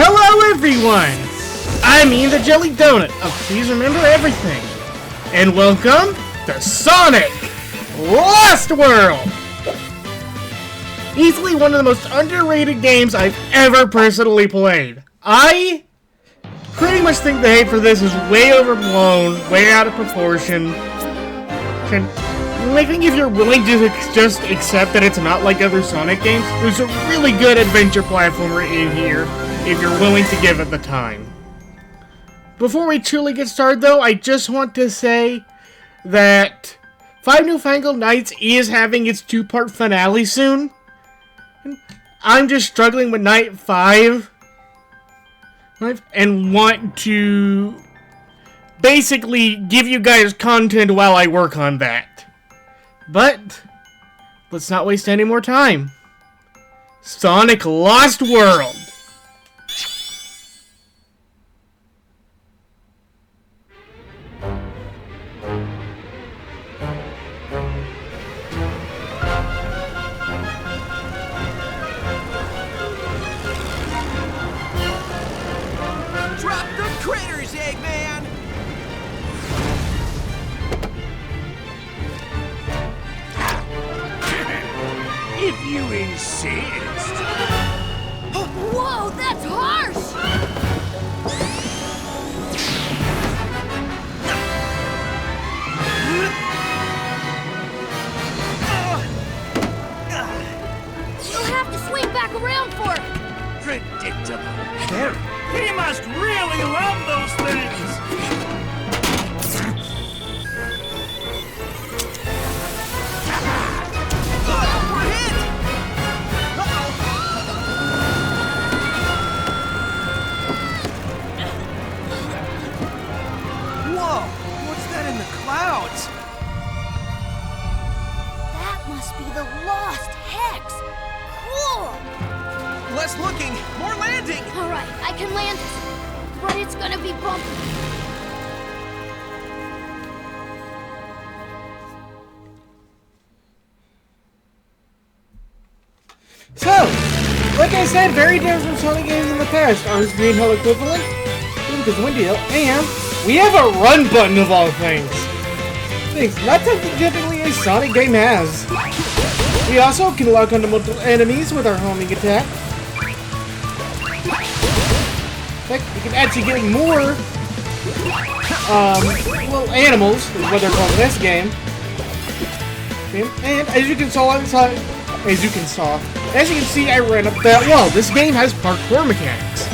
Hello everyone! I'm Ian the Jelly Donut of Please Remember Everything. And welcome to Sonic Lost World! Easily one of the most underrated games I've ever personally played. I pretty much think the hate for this is way overblown, way out of proportion. I think if you're willing to just accept that it's not like other Sonic games, there's a really good adventure platformer in here if you're willing to give it the time. Before we truly get started though, I just want to say that Five Newfangled Nights is having its two-part finale soon. I'm just struggling with Night 5 and want to basically give you guys content while I work on that. But let's not waste any more time. Sonic Lost World. Drop the critters, Eggman! If you insist. Whoa, that's harsh! You'll have to swing back around for it. Predictable. He must really love those things! We're hit! Whoa! What's that in the clouds? That must be the Lost Hex. Cool! Less looking, more landing! Alright, I can land it. But it's gonna be bumpy. So, like I said, very different from Sonic games in the past. Ours Green Hell equivalent, because one deal, and we have a run button of all things. Not something typically a Sonic game has. We also can lock onto multiple enemies with our homing attack. In fact, you can actually get more little animals, is what they're called in this game. Okay. And as you can see, I ran up that wall. This game has parkour mechanics.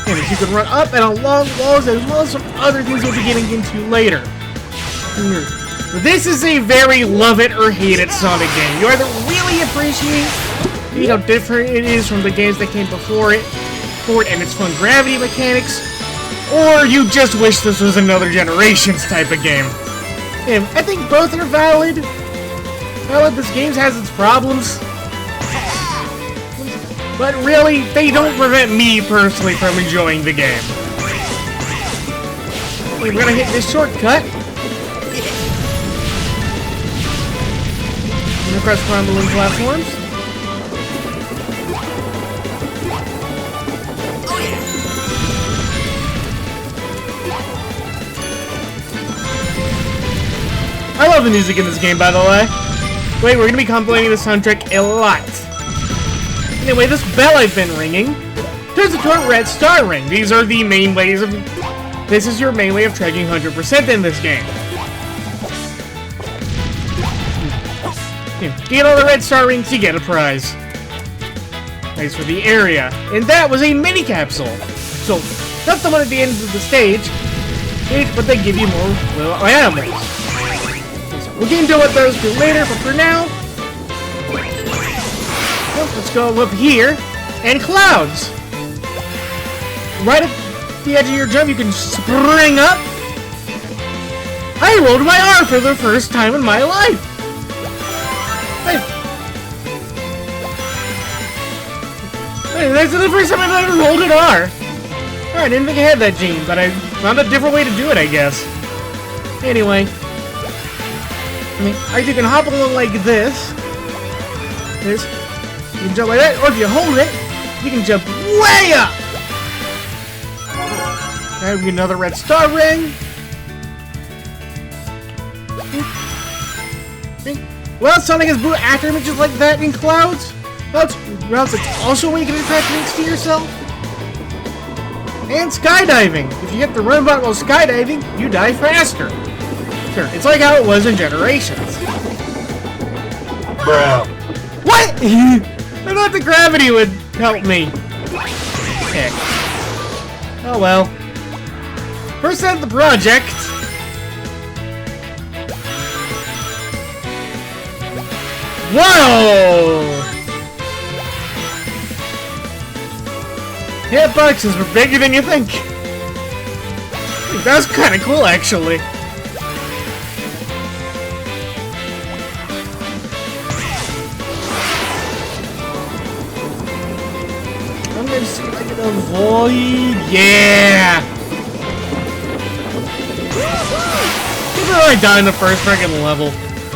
And you can run up and along walls as well as some other things we'll be getting into later. This is a very love it or hate it Sonic game. You either really appreciate how different it is from the games that came before it and its fun gravity mechanics, or you just wish this was another Generations type of game. And I think both are valid. This game has its problems, but really, they don't prevent me personally from enjoying the game. We're gonna hit this shortcut. I'm gonna press crumbling platforms. I love the music in this game, by the way. Wait, we're gonna be complimenting the soundtrack a lot. Anyway, this bell I've been ringing turns into a red star ring. These are the main ways of... This is your main way of tracking 100% in this game. Get all the red star rings, you get a prize. Nice for the area. And that was a mini capsule. So, not the one at the end of the stage, but they give you more little animals. We'll get into what those do later, but for now, let's go up here, and clouds! Right at the edge of your jump, you can spring up. I rolled my R for the first time in my life! Hey, that's the first time I've ever rolled an R! Alright, I didn't think I had that gene, but I found a different way to do it, I guess. Anyway. Either you can hop along like this. You can jump like that, or if you hold it, You can jump way up! There we another red star ring. Well, Sonic has blue after images like that in clouds. That's also where you can attach links to yourself. And skydiving. If you hit the run button while skydiving, you die faster. Sure, it's like how it was in Generations. Bruh. What? I thought the gravity would help me. Heck. Oh well. First at the project. Whoa! Hitboxes were bigger than you think. That was kind of cool, actually. I'm gonna see if I can avoid. Yeah! Even though I died in the first freaking level.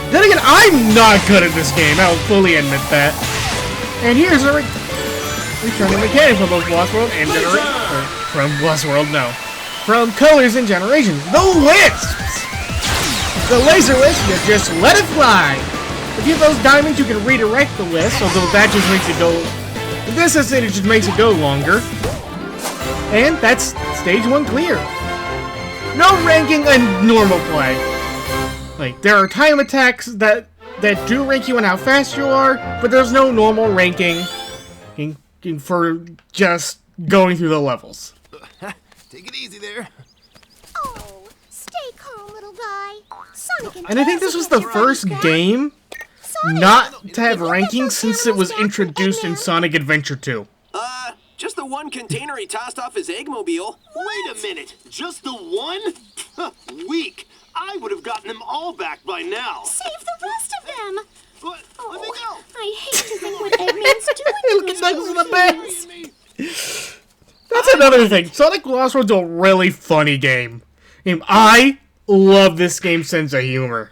Then again, I'm not good at this game. I'll fully admit that. And here's a returning mechanic from both Lost World and from Lost World, no. From Colors and Generations. The Wisps! The laser wisp, you just let it fly. If you have those diamonds, you can redirect the wisp, although that just makes it go... In this instance, it just makes it go longer. And that's stage 1 clear. No ranking in normal play. Like, there are time attacks that do rank you on how fast you are, but there's no normal ranking for just going through the levels. Take it easy there. Oh, stay calm, little guy. Sonic And I think this was the first game not to have rankings since it was introduced in Sonic Adventure 2. Just the one container he tossed off his eggmobile. Wait a minute, just the one? Weak. I would have gotten them all back by now. Save the rest of them. What? Let me go. I hate to think what Eggman's doing Look to at those Knuckles in the poor back. things. That's another thing. Sonic Lost World's a really funny game. I love this game's sense of humor.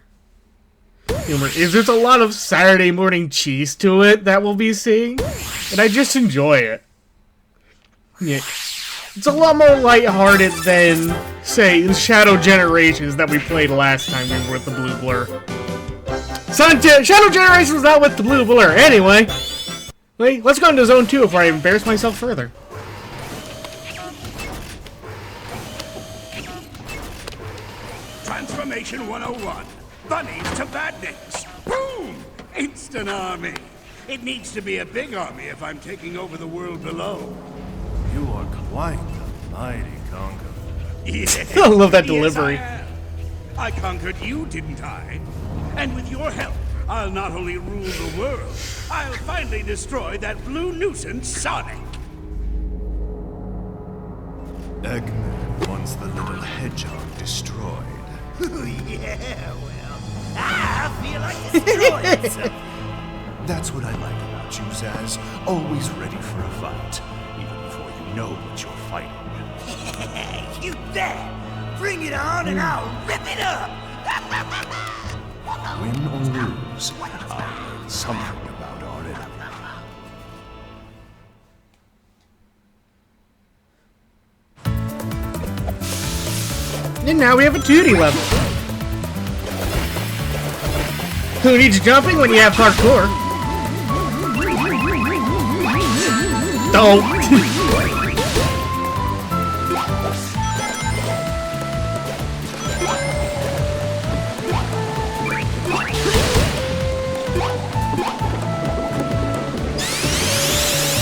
There's a lot of Saturday morning cheese to it that we'll be seeing, and I just enjoy it. Yeah. It's a lot more lighthearted than, say, Shadow Generations that we played last time we were with the Blue Blur. Shadow Generations was not with the Blue Blur. Anyway, wait, let's go into Zone 2 before I embarrass myself further. Transformation 101. Bunnies to badniks. Boom! Instant army. It needs to be a big army if I'm taking over the world below. You are quite the mighty conqueror. Yes, I love that yes, delivery. I am. I conquered you, didn't I? And with your help, I'll not only rule the world, I'll finally destroy that blue nuisance, Sonic. Eggman wants the little hedgehog destroyed. Yeah, well, I feel like destroying something. That's what I like about you, ZAZZ. Always ready for a fight, even before you know what you're fighting. You there! Bring it on and I'll rip it up! Win or lose, I'll learn something about our enemy. And now we have a 2D level. Who needs jumping when you have parkour? Don't.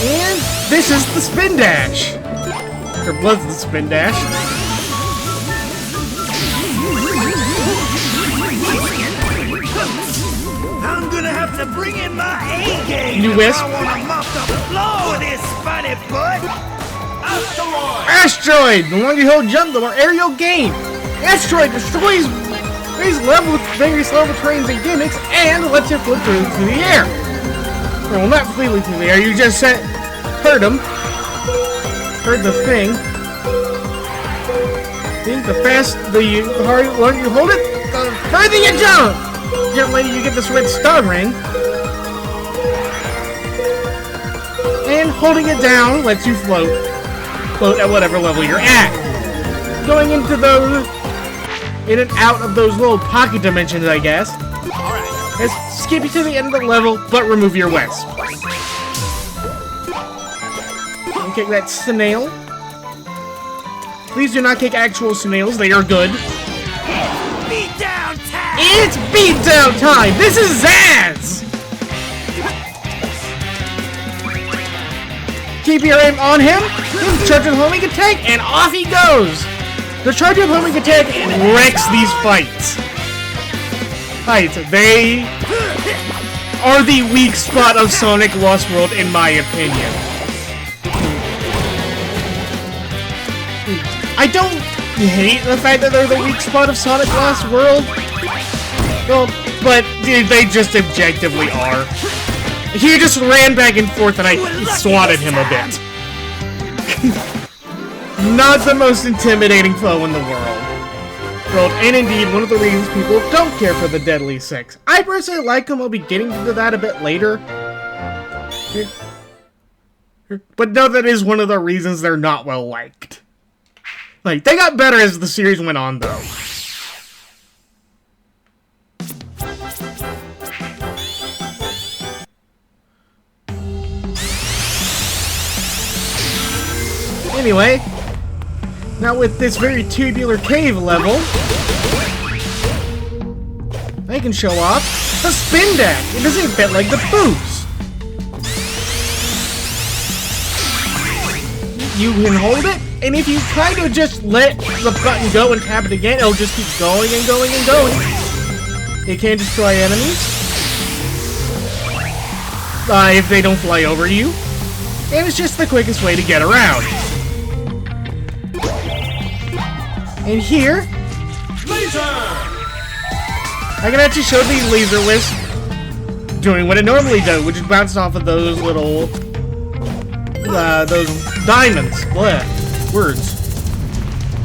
And this is the spin dash. Or was the spin dash. I'm gonna have to bring in my A-game You if wisp. I wanna mop the floor with this funny butt! Asteroid! The longer you hold jump, the more aerial gain. Asteroid destroys various level trains and gimmicks, and lets you flip through the air. Well, not completely through the air. You just heard him. Heard the thing. Think the harder you hold it, the further you jump. Gently, you get this red star ring. And holding it down lets you float at whatever level you're at. Going into those, in and out of those little pocket dimensions, I guess. Let's skip you to the end of the level, but remove your wisp. And kick that snail. Please do not kick actual snails, they are good. Beatdown time! It's beatdown time! This is ZAZZ! Keep your aim on him, charge of homing attack, and off he goes! The charge of homing attack wrecks these fights. They are the weak spot of Sonic Lost World, in my opinion. I don't hate the fact that they're the weak spot of Sonic Lost World. Well, but they just objectively are. He just ran back and forth and I swatted him a bit. Not the most intimidating foe in the world. And indeed, one of the reasons people don't care for the Deadly Six. I personally like them, I'll be getting into that a bit later. But no, that is one of the reasons they're not well liked. Like, they got better as the series went on, though. Anyway, now with this very tubular cave level, I can show off the spin deck. It doesn't fit like the boost. You can hold it, and if you kind of just let the button go and tap it again, it'll just keep going and going and going. It can destroy enemies if they don't fly over you, and it's just the quickest way to get around. And here, laser! I can actually show the laser wisp doing what it normally does, which is bounce off of those little, those diamonds. Blah. Words.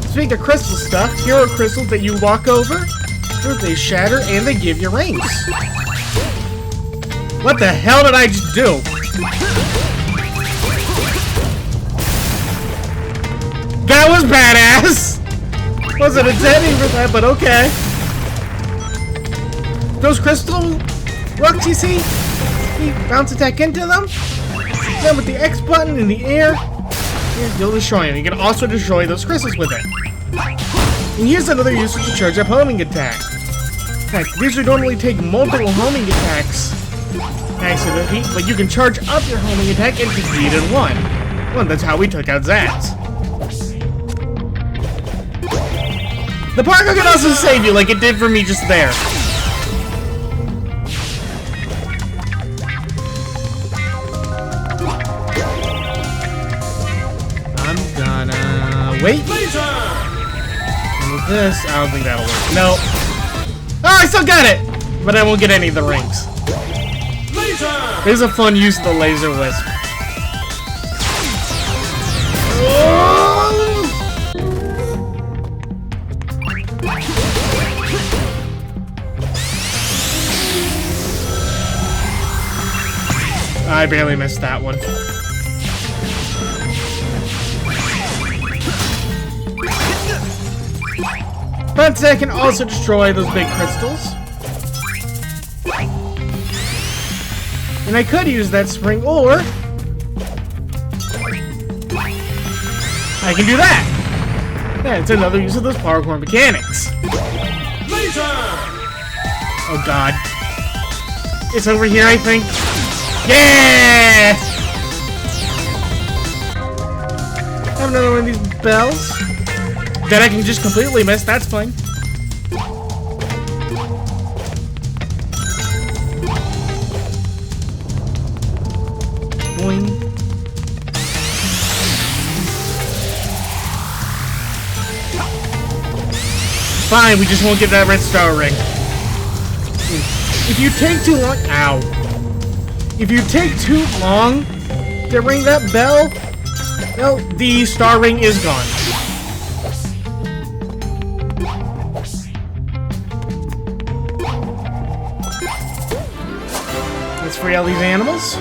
Speaking of crystal stuff, here are crystals that you walk over, they shatter, and they give you rings. What the hell did I just do? That was badass! Wasn't intending for that, but okay. Those crystal rocks you see? You bounce attack into them. Then with the X button in the air, you'll destroy them. You can also destroy those crystals with it. And here's another use to charge up homing attack. In fact, these would normally take multiple homing attacks to defeat, but you can charge up your homing attack and defeat in one. Well, that's how we took out ZAZZ. The parkour can also save you, like it did for me just there. I'm gonna wait. And with this, I don't think that'll work. No. Oh, I still got it! But I won't get any of the rings. There's a fun use of the laser wisp. I barely missed that one. But I can also destroy those big crystals. And I could use that spring, or I can do that. Yeah, it's another use of those parkour mechanics. Oh god. It's over here, I think. Yeah! I have another one of these bells that I can just completely miss. That's fine. Boing. Fine, we just won't get that red star ring. If you take too long... Ow. If you take too long to ring that bell, well, the star ring is gone. Let's free all these animals.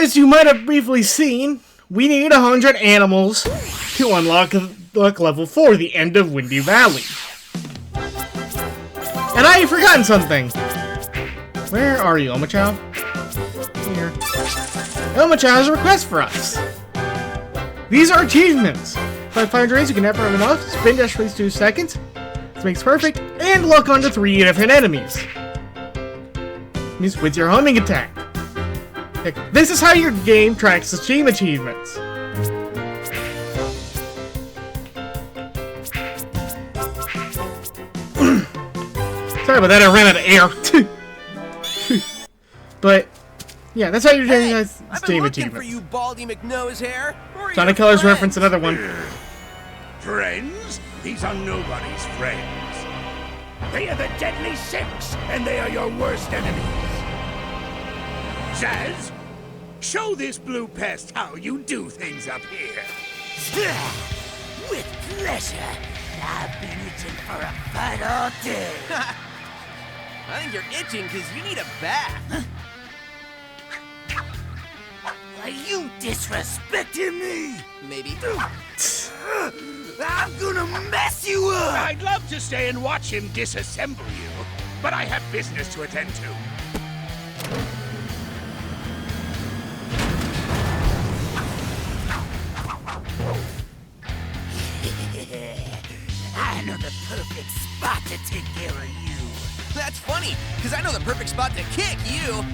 as you might have briefly seen, we need 100 animals to unlock level 4, the end of Windy Valley. And I had forgotten something. Where are you, Omochao? Here. Omochao has a request for us. These are achievements. 500 rays, you can never have enough. Spin dash for 2 seconds. This makes perfect. And lock onto 3 different enemies. Means with your homing attack. This is how your game tracks the Steam achievements. Sorry about that, I ran out of air. But, yeah, that's how you're doing Steam achievements. For you, Baldy McNose hair. Sonic Colors reference another one. Friends? These are nobody's friends. They are the Deadly Six, and they are your worst enemies. ZAZZ, show this blue pest how you do things up here. With pleasure. I've been itching for a fight all day. I think you're itching because you need a bath. Are you disrespecting me? Maybe. I'm gonna mess you up! I'd love to stay and watch him disassemble you, but I have business to attend to. I know the perfect spot to take care of you. That's funny, because I know the perfect spot to kick you.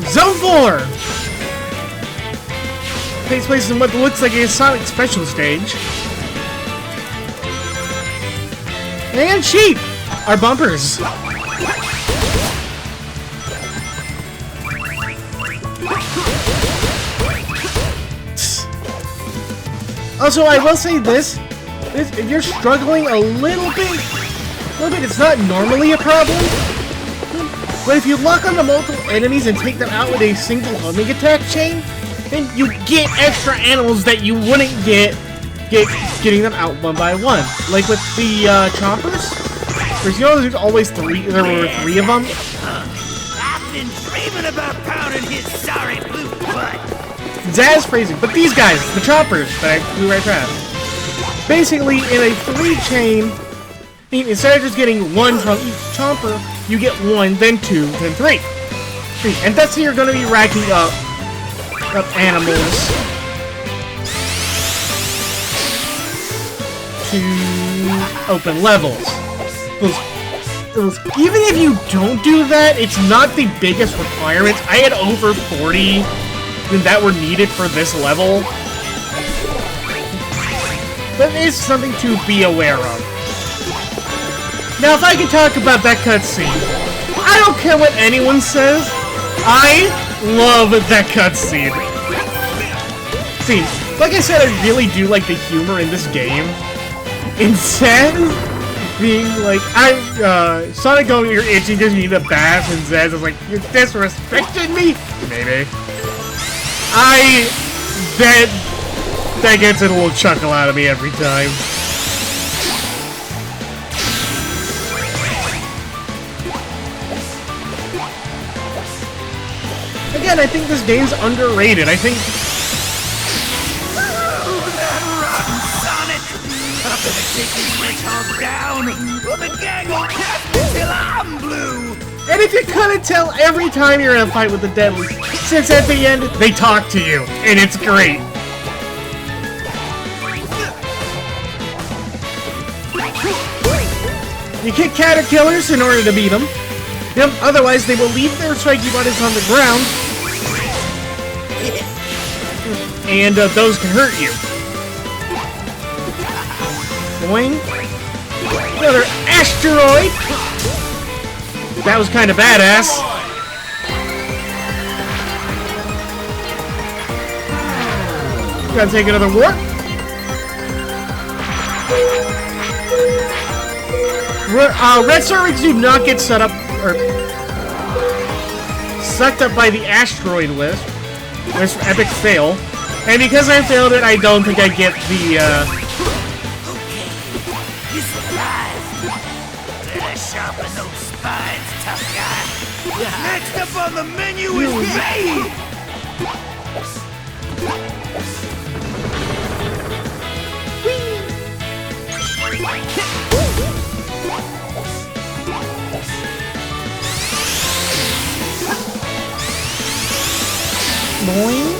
Zone 4! Takes place in what looks like a Sonic special stage. And sheep! Our bumpers. Also, I will say this, if you're struggling a little bit, it's not normally a problem. But if you lock onto multiple enemies and take them out with a single homing attack chain, then you get extra animals that you wouldn't get getting them out one by one. Like with the chompers, because you know there's always there were 3 of them. I've been dreaming about pounding his sorry blue butt. ZAZZ phrasing, but these guys, the choppers that I flew right past. Basically, in a 3-chain, instead of just getting 1 from each chomper, you get 1, then 2, then 3. And that's how you're going to be racking up animals to open levels. Even if you don't do that, it's not the biggest requirement. I had over 40 that were needed for this level. But it's something to be aware of. Now, if I can talk about that cutscene, I don't care what anyone says. I love that cutscene. See, like I said, I really do like the humor in this game. Instead, being like, Sonic going, you're itching because you need a bath, and ZAZZ is like, you're disrespecting me? Maybe. That gets a little chuckle out of me every time. Again, I think this game's underrated. I think... That rotten Sonic! I'm gonna take this hedgehog down, or the gang will catch me till I'm blue! And if you couldn't tell, every time you're in a fight with the Deadly, since at the end, they talk to you, and it's great. You kick caterpillars in order to beat them. Yep, otherwise they will leave their striky bodies on the ground. And those can hurt you. Boing. Another asteroid. That was kind of badass. Gotta take another warp. Red Star do not get set up or sucked up by the asteroid list. This epic fail. And because I failed it, I don't think I get the Next up on the menu is raid! Boing.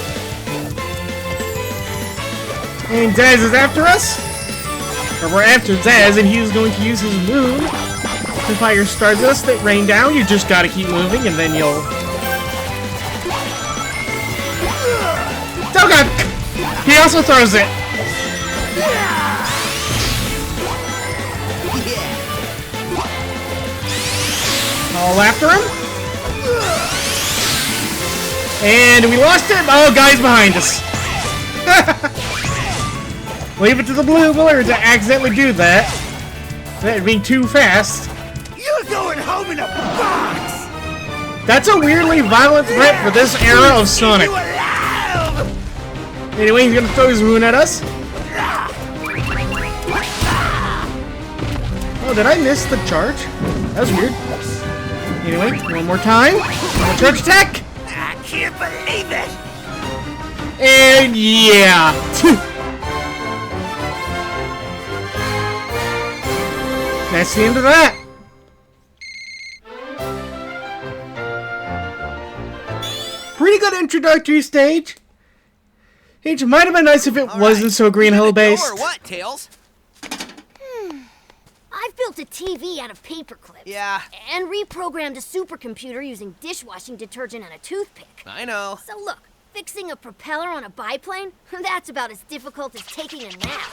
And ZAZZ is after us. Or we're after ZAZZ, and he's going to use his moon to fire stardust that rain down. You just gotta keep moving, and then you'll... Oh god! He also throws it! All after him. And we lost him! Oh, guy's behind us. Leave it to the blue blur to accidentally do that. That'd be too fast. You're going home in a box! That's a weirdly violent threat for this era of Sonic. Anyway, he's gonna throw his moon at us. Oh, did I miss the charge? That was weird. Anyway, one more time. One more charge attack. I can't believe it! And yeah. That's the end of that. Pretty good introductory stage. It might have been nice if it wasn't so Green Hill based. Or what, Tails? I've built a TV out of paper clips. Yeah. And reprogrammed a supercomputer using dishwashing detergent and a toothpick. I know. So look, fixing a propeller on a biplane, that's about as difficult as taking a nap.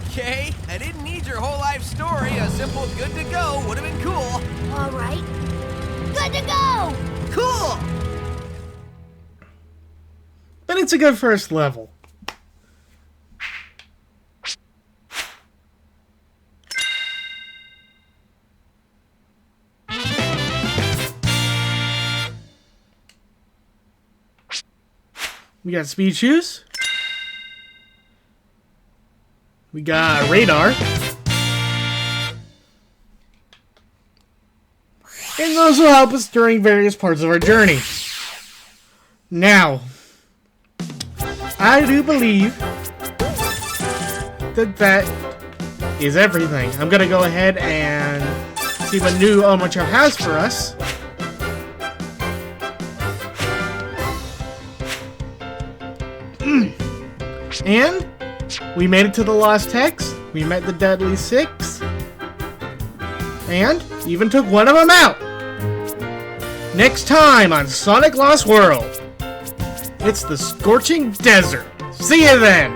Okay, I didn't need your whole life story. A simple good to go would have been cool. All right. Good to go! Cool! But it's a good first level. We got speed shoes. We got radar. And those will help us during various parts of our journey. Now, I do believe that that is everything. I'm gonna go ahead and see what new Omocho has for us. And we made it to the Lost Hex. We met the Deadly Six. And even took one of them out. Next time on Sonic Lost World, it's the Scorching Desert. See you then!